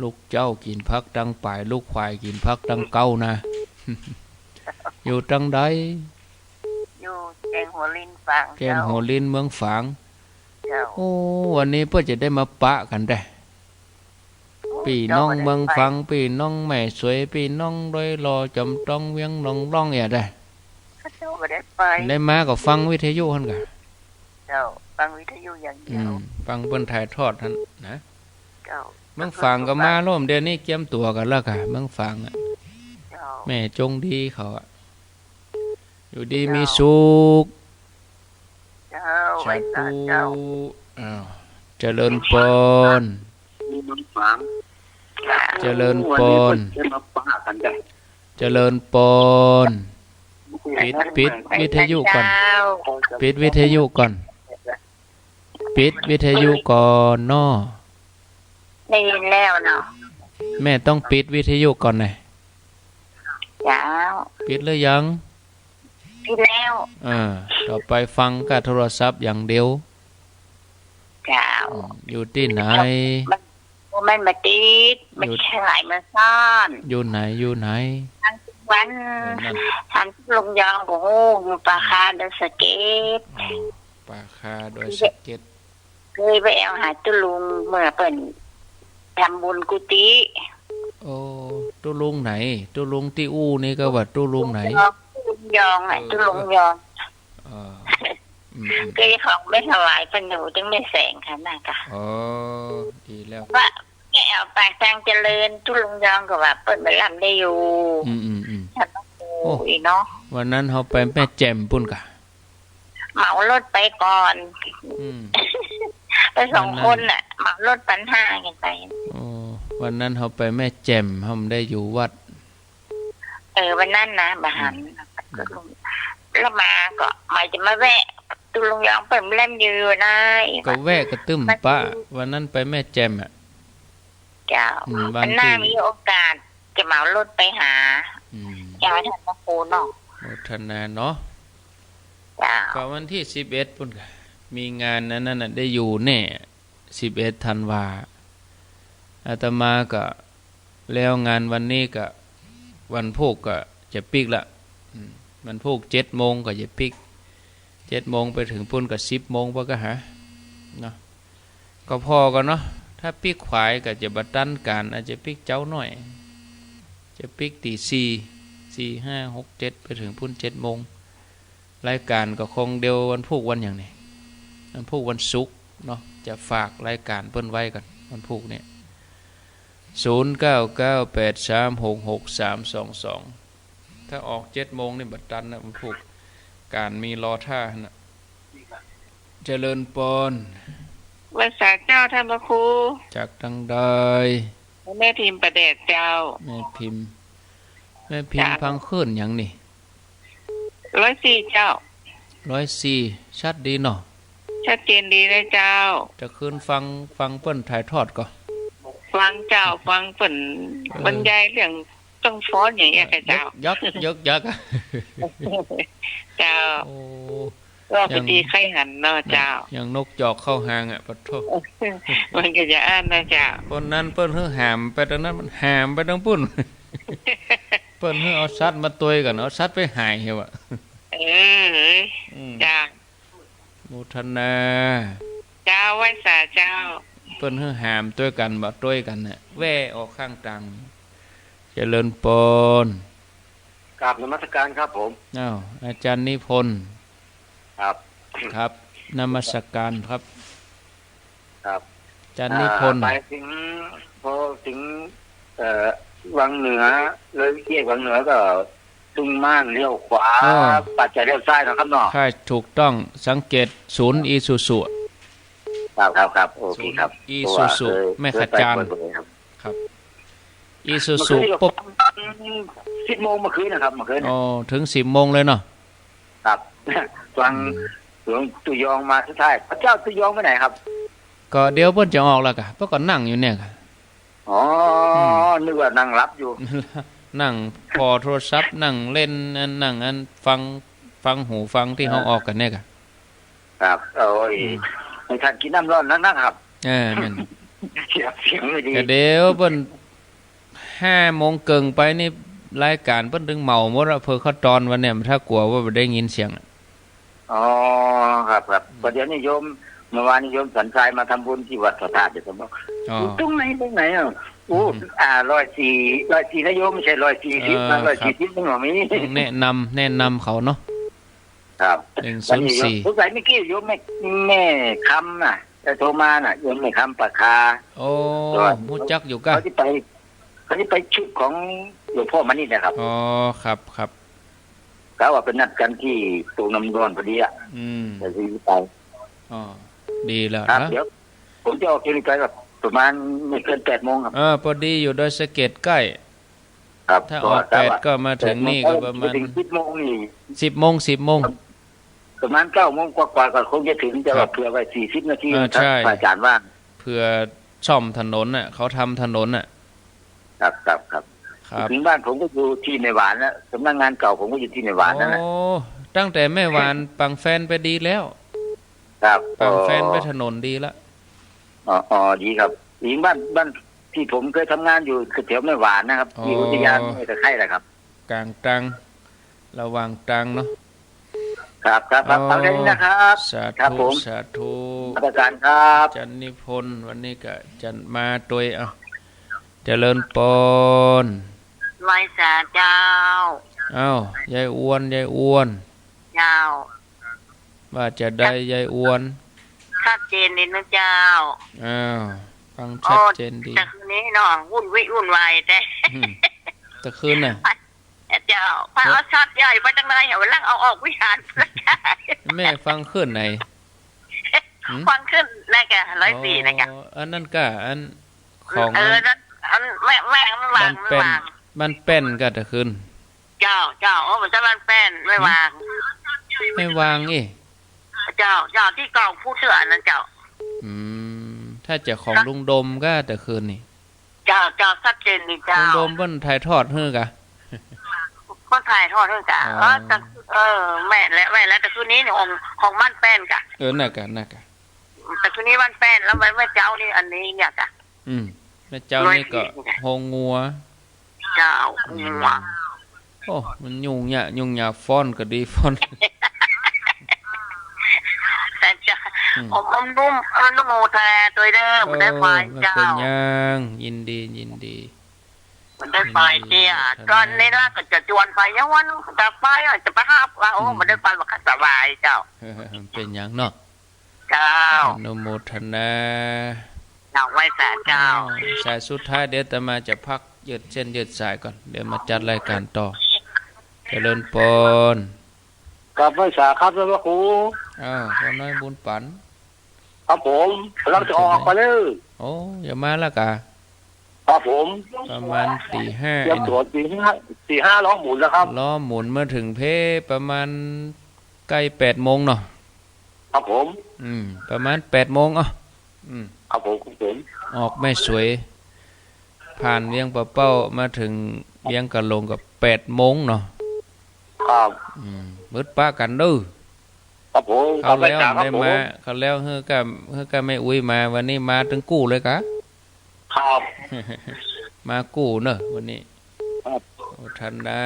ลูกเจ้ากินพักดังป่ายลูกควายกินพักดังเก้านะ อยู่จังใดอยู่แกงหัวลินฝางแกงหัวลิ้นเมืองฝางเจ้าโอ้วันนี้เพื่อจะได้มาปะกันได้พี่น้องเมืองฝางพี่น้องแม่สวยพี่น้องดอยรอจำต้องเวียงลองร้องอย่าได้เจ้าไม่ได้ไปได้มาก็ฟังวิทยุหั่นกะเจ้าฟังวิทยุอย่างเดียวฟังเพิ่นถ่ายทอดหั่นนะเจ้าเมืองฝางก็มาร่วมเดือนนี้เตรียมตัวกันแล้วกะเมืองฝางอ่ะแม่จงดีเขาอ่ะอยู่ดีมีสุขสาธุอ้าวเจริญพรเจริญพรเจริญพรปิดวิทยุก่อนปิดวิทยุก่อนปิดวิทยุก่อนเนาะได้ยินแล้วเนาะแม่ต้องปิดวิทยุก่อนหน่อยเจ้าปิดหรือยังปิดแล้วต่อไปฟังกับโทรศัพท์อย่างเดียวเจ้าอยู่ที่ไหนมันมาติดมันแค่ไหลมาซ่อนอยู่ไหนทั้งวันทั้งลงยองโอ้โหปลาคาโดยสเก็ตปลาคาโดยสเก็ตเคยไปเอาหาตุลุงเมื่อเปิ่นทำบุญกุฏิโอ้ตุลุงไหนตุลุงที่อู้นี่ก็ว่าตุลุงไหนตุลุงยองตุลุงยองก็ของไม่ถวายเป็นหนูจึงไม่แสงค่ะน่ะค่ะอ๋อดีแล้วว่าแกเอาปากทางเจริญตุลุงยองก็ว่าเปิ่นไปลำได้อยู่ฉันต้องดูอีเนาะวันนั้นเขาไปแม่แจ่มปุ่นกะเหมารถไปก่อนไป2 คนน่ะเหมารถปัน5กันไปวันนั้นเขาไปแม่แจ่มเขาได้อยู่วัดวันนั้นนะบาหันแล้วมาก็หมายจะมาแวะตุลุงยองเปิ่นเล่มอยู่นะก็แวะกระตึ้มปะวันนั้นไปแม่แจ่มอ่ะเจ้าวันหน้ามีโอกาสจะเหมารถไปหาเจ้าท่านพระครูเนาะโมทนาเนาะก็วันที่11ปุ่นค่ะมีงานนั้นน่ะได้อยู่แน่11ธันวาอาตมาก็แล้วงานวันนี้ก็วันพุธก็จะปิกละวันพุธ7 โมงก็จะปิก7 โมงไปถึงปุ่นก็10 โมงปะก็หาเนาะก็พอกันเนาะถ้าปิกขวายก็จะบัดตันการอาจจะปิกเจ้าหน่อยจะปิกตี4 4 5 6 7ไปถึงปุ่น7 โมงรายการก็คงเดียววันพุธวันอย่างนี้วันพุธวันศุกร์เนาะจะฝากรายการเปิ้นไว้กันวันพุธเนี่ย0998366322ถ้าออก7 โมงนี่บัดตันนะวันพุธการมีรอท่านะเจริญปอนวัดสาเจ้าท่านพระครูจากทางใดแม่พิมพ์ประเดชเจ้าแม่พิมพ์พังขึ้นอย่างนี่104เจ้า104ชัดดีเนาะชัดเจนดีเลยเจ้าจะขึ้นฟังเปิ้นถ่ายทอดก็ฟังเจ้าฟังเปิ้นบรรยายเรื่องต้องฟ้อนอย่างเงี้ยค่ะเจ้ายักเจ้าก็พอดีไข่หันเนาะเจ้าอย่างนกจอกเข้าหางอ่ะปะโทมันก็จะอ่านนะเจ้าคนนั้นเปิ้นเฮือหามไปตรงนั้นมันหามไปทางปุ่นเปิ้นเฮือเอาสัตว์มาตวยกันเอาสัตว์ไปหายเหรอวะจ้ามุทนาเจ้าไว้สาเจ้าเปิ้นเฮือหามตวยกันบ่ตวยกันน่ะแว่ออกข้างตังเจริญปนกราบนมัสการครับผมอาจารย์นิพนธ์ครับนมัสการครับอาจารย์นิพนธ์ไปถึงพอถึงวังเหนือเลยเกี่ยววังเหนือก็ตุ้งม่านเลี้ยวขวาปัดใจเลี้ยวซ้ายนะครับเนาะใช่ถูกต้องสังเกตศูนย์อีซูซุครับโอเคครับอีซูซุไม่ขจรครับอีซูซุปุ๊บ10 โมงเมื่อคืนนะครับเมื่อคืนถึง10 โมงเลยเนาะครับฟังหลวงตุยองมาสุดท้ายพระเจ้าตุยองไปไหนครับก็เดี๋ยวเพิ่นจะออกแล้วกะเพราะก็นั่งอยู่เนี่ยค่ะนึกว่านั่งรับอยู่นั่งพอโทรศัพท์นั่งเล่นนั่งฟังหูฟังที่เขาออกกันเนี่ยกะครับโอ้ยให้ท่านกินน้ำร้อนนักๆครับแม่น เสียงไม่ดี ก็เดี๋ยวเปิ้น5 โมงเกิงไปนี่รายการเปิ้นถึงเมาหมดอะเพิ่นเขาตอนวันเนี่ยถ้ากลัวว่าบ่ได้ยินเสียงอะ อ๋อครับประเดี๋ยวนี้โยมเมื่อวานนี้โยมสันทรายมาทำบุญที่วัดพระธาตุเดี๋ยวผมบอก อ๋อ ตรงไหนอ่ะโอ้104นะโยมไม่ใช่140นะ140มันบ่มี ต้องแนะนำเขาเนาะ ครับ 104 สงสัยเมื่อกี้โยมแม่คำน่ะแต่โทรมาน่ะโยมแม่คำปากคา โอ้รู้จักอยู่กะ เขาที่ไปชุดของหลวงพ่อมานี่นะครับ อ๋อครับ เขาว่าเป็นนัดกันที่ตูน้ำร้อนพอดีอ่ะ แต่ที่ไป อ๋อดีแล้ว ครับ นะ เดี๋ยวผมจะออกคลินิกไปแบบประมาณไม่เกิน8 โมงครับ พอดีอยู่ดอยสะเก็ดใกล้ ครับ ถ้าออก8ก็มาถึงนี่ก็ประมาณ ถึง10 โมงนี่ 10 โมงประมาณ9 โมงกว่าก็คงจะถึงจะแบบเผื่อไว้40 นาที ใช่ อาจารย์ว่าง เพื่อซ่อมถนนน่ะเขาทำถนนน่ะ ครับ ครับ ถึงบ้านผมก็อยู่ที่ในหวานแล้วสำนักงานเก่าผมก็อยู่ที่ในหวานนั่นแหละ โอ้ตั้งแต่แม่วานปังแฟนไปดีแล้ว ครับ ปังแฟนไปถนนดีละ อ๋อดีครับหญิงบ้านที่ผมเคยทำงานอยู่แถวแม่หวานนะครับที่อุทยานไม่ตะไคร่แหละครับ กลางตรังระหว่างตรังเนาะ ครับเอาแค่นี้นะครับ สา ครับ ธุ ผม สาธุ อาจารย์ครับ จันนิพนธ์วันนี้ก็จันมาตัวยเจริญปน ไหว้สาเจ้า ยายอ้วน เจ้า ว่าจะได้ยายอ้วน ชัดเจนดีนะเจ้า ฟังชัดเจนดี แต่คืนนี้เนาะวุ่นวายแต่ ตะคืนน่ะ เจ้าพระเอาชัดใหญ่ไปจังเลยเห็นวันหลังเอาออกวิหารพระเจ้า แม่ฟังขึ้นไหน ฟังขึ้นนะแก104นะแก อันนั้นก็อันของ นั้นอันแม่ไม่วาง มันเป็นก็ตะคืน เจ้ามันจะมันแป้นไม่วาง ไม่วางอี เจ้าที่กองผู้เสือนั่นเจ้า ถ้าจะของลุงดมก็ตะคืนนี่ เจ้าชัดเจนดีเจ้า ลุงดมเพิ่นถ่ายทอดให้กะ คนถ่ายทอดเรื่องจ้ะแม่แล้วแต่คืนนี้เนี่ยของมันแป้นกะ น่ะกะ แต่คืนนี้มันแป้นแล้วแม่เจ้านี่อันนี้เนี่ยกะ แม่เจ้านี่ก็โฮงงัว เจ้าหัว โอ้มันยุ่งยากฟ้อนก็ดีฟ้อน แต่จะนุ่มโมแทตัวเด้อมันได้ไฟเจ้า เป็นยังยินดี มันได้ไฟเตี้ยตอนนี้ล่ะก็จะจวนไฟยังวันจะไฟจะไปหาว่าโอ้มันได้ไฟว่าสบายเจ้า เป็นยังเนาะ เจ้า อนุโมทนา ไว้แสนเจ้า สายสุดท้ายเดี๋ยวอาตมาจะพักยืดเส้นยืดสายก่อนเดี๋ยวมาจัดรายการต่อเจริญปน กับไม่สาครับท่านพระครู พ่อน้อยบุญปัน ครับผมกำลังจะออกไปเลย โอ้อย่ามาละกะ ครับผม ประมาณตี 5 เตรียมตัวตีห้าล้อหมุนแล้วครับ ล้อหมุนมาถึงเพประมาณใกล้8 โมงเนาะ ครับผม ประมาณ8 โมงครับผม ออกไม่สวย ผ่านเวียงปะเป้ามาถึงเวียงกะลงกับ8 โมงเนาะ ครับ มืดป้ากันเด้อ ครับผม เขาแล้วได้มาเขาแล้วเฮือก็ไม่อุ้ยมาวันนี้มาถึงกู้เลยกะ ครับ มากู้เนอะวันนี้ ครับ โอ้ทันดา